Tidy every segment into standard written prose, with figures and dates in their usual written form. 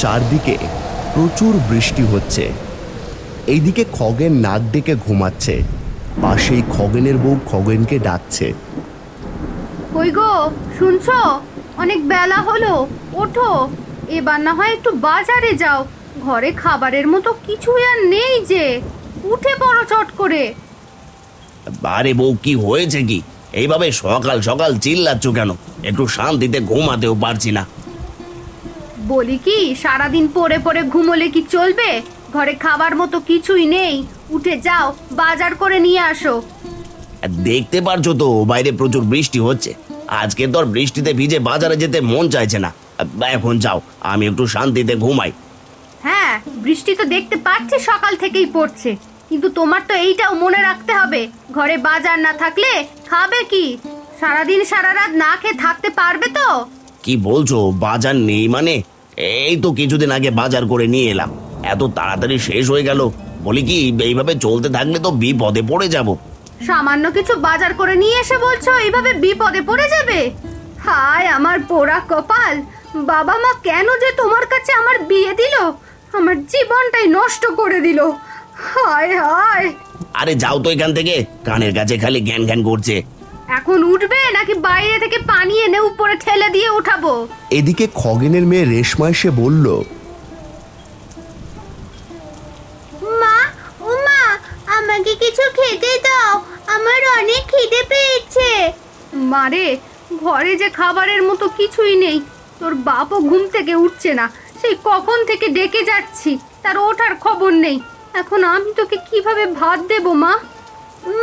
চারদিকে প্রচুর বৃষ্টি হচ্ছে। এইদিকে খগেন নাক ডেকে ঘুমাচ্ছে। পাশেই খগেনের বউ খগেনকে ডাকছে। কই গো, শুনছো? অনেক বেলা হলো, ওঠো। এবার না হয় একটু বাজারে যাও, ঘরে খাবারের মতো কিছুই আর নেই যে। উঠে পড়ো চট করে। আরে বউ, কি হয়েছে কি? এইভাবে সকাল সকাল চিল্লাচ্ছ কেন? একটু শান্তিতে ঘুমাতেও পারছি না। বলি কি, সারাদিন পড়ে পড়ে ঘুমোলে কি চলবে? ঘরে খাবার মতো কিছুই নেই, উঠে যাও, বাজার করে নিয়ে আসো। দেখতে পারছো তো বাইরে প্রচুর বৃষ্টি হচ্ছে। আজকে তো আর বৃষ্টিতে ভিজে বাজারে যেতে মন চাইছে না। এখন যাও, আমি একটু শান্তিতে ঘুমাই। হ্যাঁ, বৃষ্টি তো দেখতে পাচ্ছি সকাল থেকেই পড়ছে, কিন্তু তোমার তো এইটাও মনে রাখতে হবে, ঘরে বাজার না থাকলে খাবে কি? সারাদিন সারা রাত না খেয়ে থাকতে পারবে তো? কি বলছো, বাজার নেই মানে? এই তো কিছুদিন আগে বাজার করে নিয়ে এলাম, এত তাড়াতাড়ি শেষ হয়ে গেল। বলি কি, এইভাবে চলতে থাকলে তো বিপদে পড়ে যাব। সামান্য কিছু বাজার করে নিয়ে এসে বলছো এইভাবে বিপদে পড়ে যাবে? হায় আমার পোড়া কপাল! বাবা মা কেন যে তোমার কাছে আমার বিয়ে দিল, আমার জীবনটাই নষ্ট করে দিল। হায় হায়! আরে যাও তো এখান থেকে, কানের কাছে খালি জ্ঞান জ্ঞান করছে। এখন উঠবে নাকি বাইরে থেকে পানি এনে উপরে ঠেলে দিয়ে উঠাবো? এদিকে খগেনের মেয়ে রেশমা এসে বলল, মা, ও মা, আমাকে কিছু খেতে দাও, আমার অনেক খিদে পেয়েছে। মারে, ঘরে যে খাবারের মতো কিছুই নেই। তোর বাপও ঘুম থেকে উঠছে না, সেই কখন থেকে ডেকে যাচ্ছি, তার ওঠার খবর নেই। এখন আমি তোকে কিভাবে ভাত দেব মা?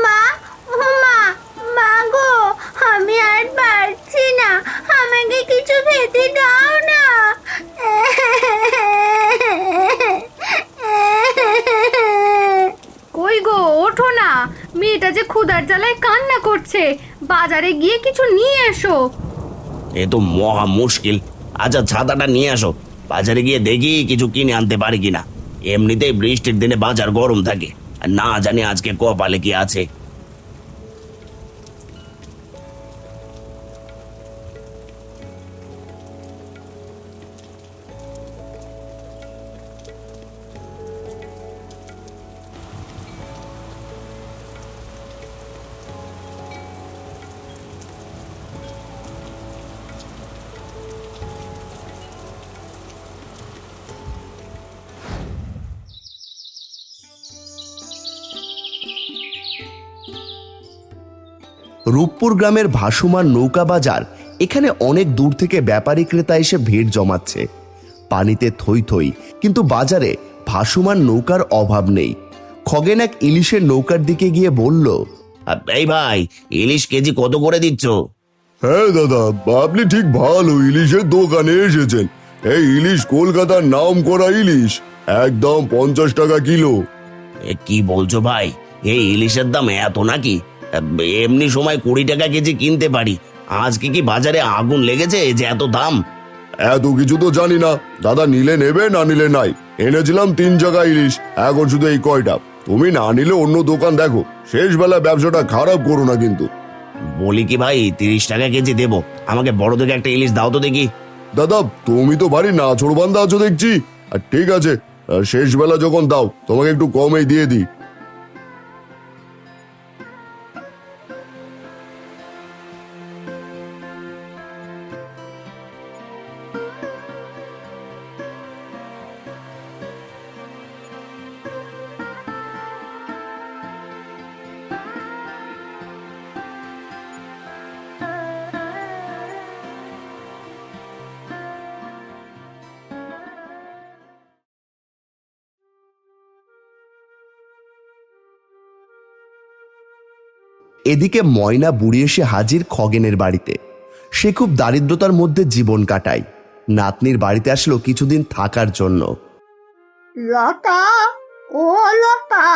মা, ও মা, মা গো, আমি আর পারছি না, আমাকে কিছু খেতে দাও না। কই গো, ওঠো না, মেয়েটা যে ক্ষুধার জ্বালায় কান্না করছে, বাজারে গিয়ে কিছু নিয়ে এসো। এ তো মহা মুশকিল। আচ্ছা, ছাতাটা নিয়ে আসো, বাজারে গিয়ে দেখি কিছু কিনে আনতে পারি কিনা। এমনিতেই বৃষ্টির দিনে বাজার গরম থাকে, আর না জানি আজকে কপালে কি আছে। রূপপুর গ্রামের ভাসমান নৌকা বাজার। এখানে অনেক দূর থেকে ব্যাপারী ক্রেতা এসে ভিড় জমাচ্ছে। পানিতে থই থই, কিন্তু বাজারে ভাসমান নৌকার অভাব নেই। খগেন এক ইলিশের নৌকার দিকে গিয়ে বলল, এই ভাই, ইলিশ কেজি কত করে দিচ্ছ? হ্যাঁ দাদা, আপনি ঠিক ভালো ইলিশের দোকানে এসেছেন। এই ইলিশ কলকাতার নাম করা ইলিশ, একদম 50 টাকা কিলো। কি বলছো ভাই, এই ইলিশের দাম এত নাকি? এমনি সময় 20 টাকা কেজি কিনতে পারি, আজকে কি বাজারে আগুন লেগেছে যে এত দাম? এত কিছু তো জানি না দাদা, নিলে নেবে, না নিলে নাই। এনেছিলাম 3 জায়গা ইলিশ, এখন শুধু এই কয়টা। তুমি না নিলে অন্য দোকান দেখো, শেষ বেলা ব্যবসাটা খারাপ করো না কিন্তু। বলি কি ভাই, 30 টাকা কেজি দেবো, আমাকে বড় থেকে একটা ইলিশ দাও তো দেখি। দাদা, তুমি তো বাড়ি নাছোড়বান্ধা আছো দেখছি। আর ঠিক আছে, শেষ বেলা যখন দাও তোমাকে একটু কমেই দিয়ে দিই। এদিকে ময়না বুড়ি এসে হাজির খগেনের বাড়িতে। সে খুব দারিদ্রতার মধ্যে জীবন কাটায়। নাতনির বাড়িতে আসলো কিছুদিন থাকার জন্য। লতা, ও লতা,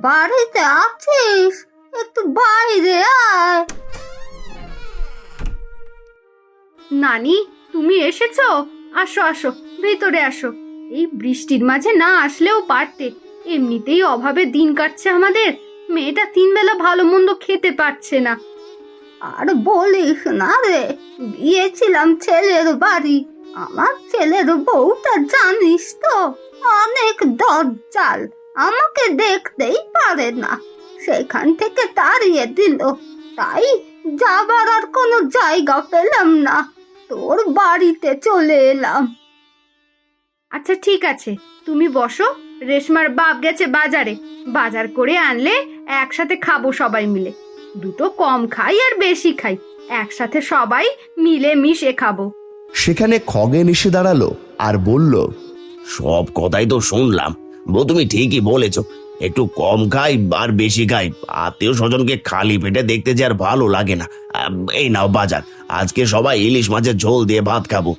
বাড়িতে আছিস? একটু বাইরে আয়। নানি, তুমি এসেছো? আসো আসো, ভেতরে আসো। এই বৃষ্টির মাঝে না আসলেও পারতে, এমনিতেই অভাবে দিন কাটছে আমাদের। মেয়েটা 3 বেলা ভালো মন্দ খেতে পারছে না। আর বলিস না রে, গিয়েছিলাম ছেলের বাড়ি, আমার ছেলের বউটা জানিস তো অনেক দজ্জাল, আমাকে দেখতেই পারে না। সেখান থেকে তাড়িয়ে দিল, তাই যাবার আর কোনো জায়গা পেলাম না, তোর বাড়িতে চলে এলাম। আচ্ছা ঠিক আছে, তুমি বসো। রেশমার বাপ গেছে বাজারে, বাজার করে আনলে একসাথে খাবো সবাই মিলে। দুটো কম খাই আর বেশি খাই, একসাথে সবাই মিলে মিশে খাবো। সেখানে খগেন এসে দাঁড়ালো আর বলল, সব কথাই তো শুনলাম বউ, তুমি ঠিকই বলেছ। একটু কম খাই আর বেশি খাই, আত্মীয় স্বজনকে খালি পেটে দেখতে যে আর ভালো লাগে না। এই নাও বাজার, আজকে সবাই ইলিশ মাছের ঝোল দিয়ে ভাত খাবো।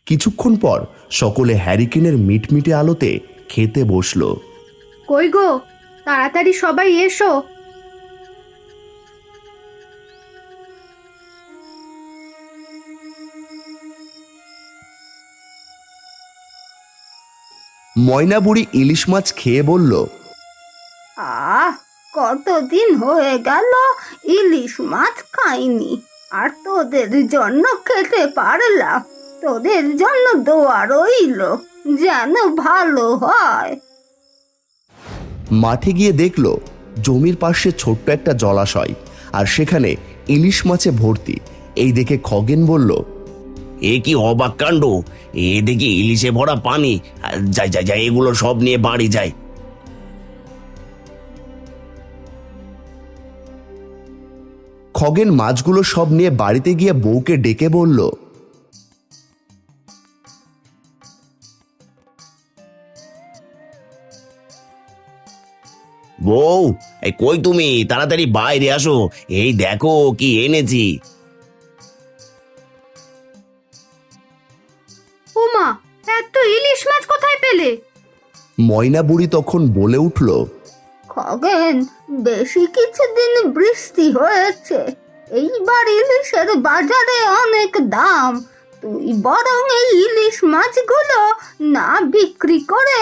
কিছুক্ষণ পর সকলে হ্যারিকেনের মিটমিটে আলোতে খেতে বসলো। কই গো, তাড়াতাড়ি সবাই এসো। ময়না বুড়ি ইলিশ মাছ খেয়ে বলল, কতদিন হয়ে গেল ইলিশ মাছ খাইনি, আর তোদের জন্য খেতে পারলাম। তোদের জন্য দোয়া রইল যেন ভালো হয়। মাঠে গিয়ে দেখলো জমির পাশে ছোট্ট একটা জলাশয়, আর সেখানে ইলিশ মাছে ভর্তি। এই দেখে খগেন বলল, এ কি অবাক কাণ্ড! এ দেখি ইলিশে ভরা পানি। যাই যাই যাই, এগুলো সব নিয়ে বাড়ি যাই। খগেন মাছগুলো সব নিয়ে বাড়িতে গিয়ে বউকে ডেকে বলল, বউ, এই কই তুমি? তাড়াতাড়ি বাইরে আসো, এই দেখো কি এনেছি। ওমা, এত ইলিশ মাছ কোথায় পেলে? ময়না বুড়ি তখন বলে উঠল, খগেন, বেশি কিছুদিন বৃষ্টি হয়েছে, এইবার ইলিশের বাজারে অনেক দাম। তুই বরং এই ইলিশ মাছগুলো না বিক্রি করে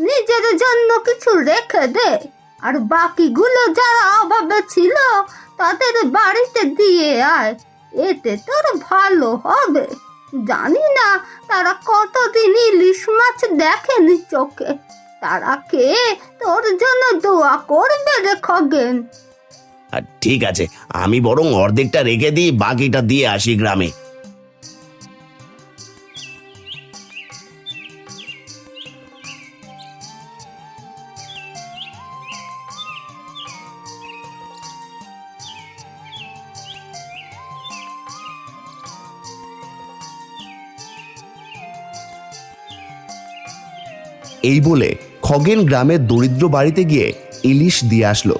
নিজের জন্য কিছু রেখে দে, আর বাকিগুলো যারা অভাবে ছিল তাদের বাড়িতে দিয়ে আয়, এতে তোর ভালো হবে। জানি না তারা কতদিন ইলিশ মাছ দেখেনি চোখে, তারা কে তোর জন্য দোয়া করবে রে খগেন। ঠিক আছে, আমি বরং অর্ধেকটা রেখে দিই, বাকিটা দিয়ে আসি গ্রামে। এই বলে খগেন গ্রামের দরিদ্র বাড়িতে গিয়ে ইলিশ দিয়ে আসলো।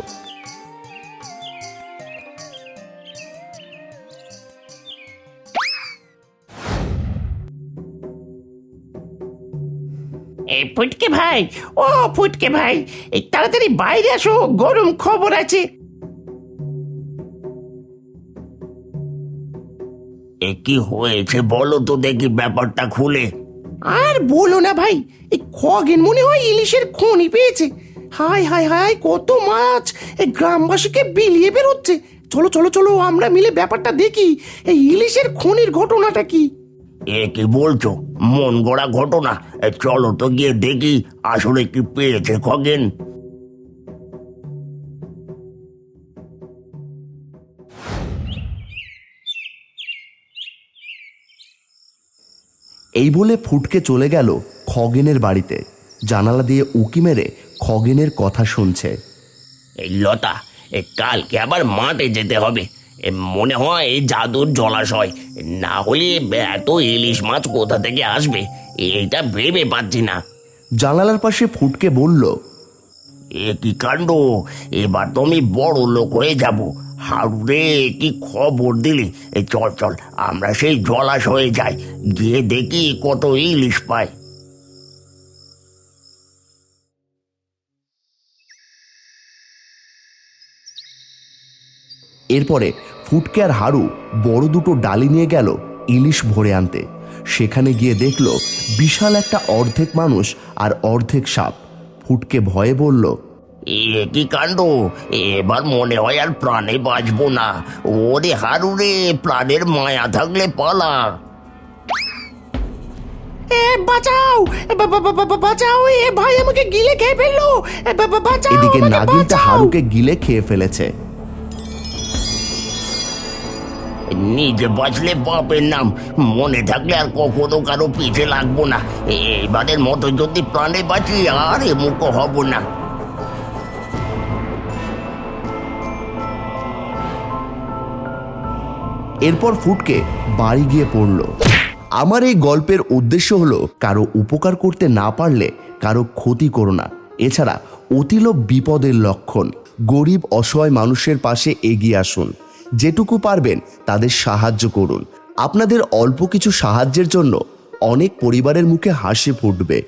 এই ফুটকে ভাই, ও ফুটকে ভাই, এই তাড়াতাড়ি বাইরে আসো, গরম খবর আছে। এ কি হয়েছে বলো তো দেখি ব্যাপারটা খুলে। আর বলো না ভাই, এই খগেন মনে হয় ইলিশের খনি পেয়েছে। হায় হায় হায়, কত মাছ! এই গ্রামবাসীকে বিলিয়ে বেরোচ্ছে। চলো চলো চলো, আমরা মিলে ব্যাপারটা দেখি, এই ইলিশের খনির ঘটনাটা কি। এ কি বলছো? মন গড়া ঘটনা? চলো তো গিয়ে দেখি আসলে কি পেয়েছে খগেন। এই বলে ফুটকে চলে গেল খগেনের বাড়িতে। জানালা দিয়ে উঁকি মেরে খগেনের কথা শুনছে। এই লতা, কালকে আবার মাঠে যেতে হবে। মনে হয় এই জাদুর জলাশয়, না হলে এত ইলিশ মাছ কোথা থেকে আসবে এটা ভেবে পাচ্ছি না। জানালার পাশে ফুটকে বলল, এ কি কাণ্ড! এবার তো আমি বড় লোক হয়ে যাব। হারু রে, কি খবর দিলি! চল চল, আমরা সেই জলাশয়ে যাই, গিয়ে দেখি কত ইলিশ পাই। এরপরে ফুটকে আর হারু বড় দুটো ডালি নিয়ে গেল ইলিশ ভরে আনতে। সেখানে গিয়ে দেখল বিশাল একটা অর্ধেক মানুষ আর অর্ধেক সাপ। ফুটকে ভয়ে বলল, এ কি কাণ্ড! এবার মনে হয় আর প্রাণে বাঁচবো না। ওরে হারু রে, প্রাণের মায়া থাকলে পালা। বাঁচাও বাঁচাও, এ ভাই আমাকে গিলে খেয়ে ফেললো। বাঁচাও, এদিকে আমাকে নাগিনটা বাঁচাও। হারুকে গিলে খেয়ে ফেলেছে। নিজে বাঁচলে বাপের নাম, মনে থাকলে আর কখনো কারো পিঠে লাগবো না। এবারের মতো যদি প্রাণে বাঁচি আর এমুখো হব না। এরপর ফুটকে বাড়ি গিয়ে পড়ল। আমার এই গল্পের উদ্দেশ্য হলো কারো উপকার করতে না পারলে কারো ক্ষতি করো না। এছাড়া অতিলোভ বিপদের লক্ষণ। গরিব অসহায় মানুষের পাশে এগিয়ে আসুন, যেটুকু পারবেন তাদের সাহায্য করুন। আপনাদের অল্প কিছু সাহায্যের জন্য অনেক পরিবারের মুখে হাসি ফুটবে।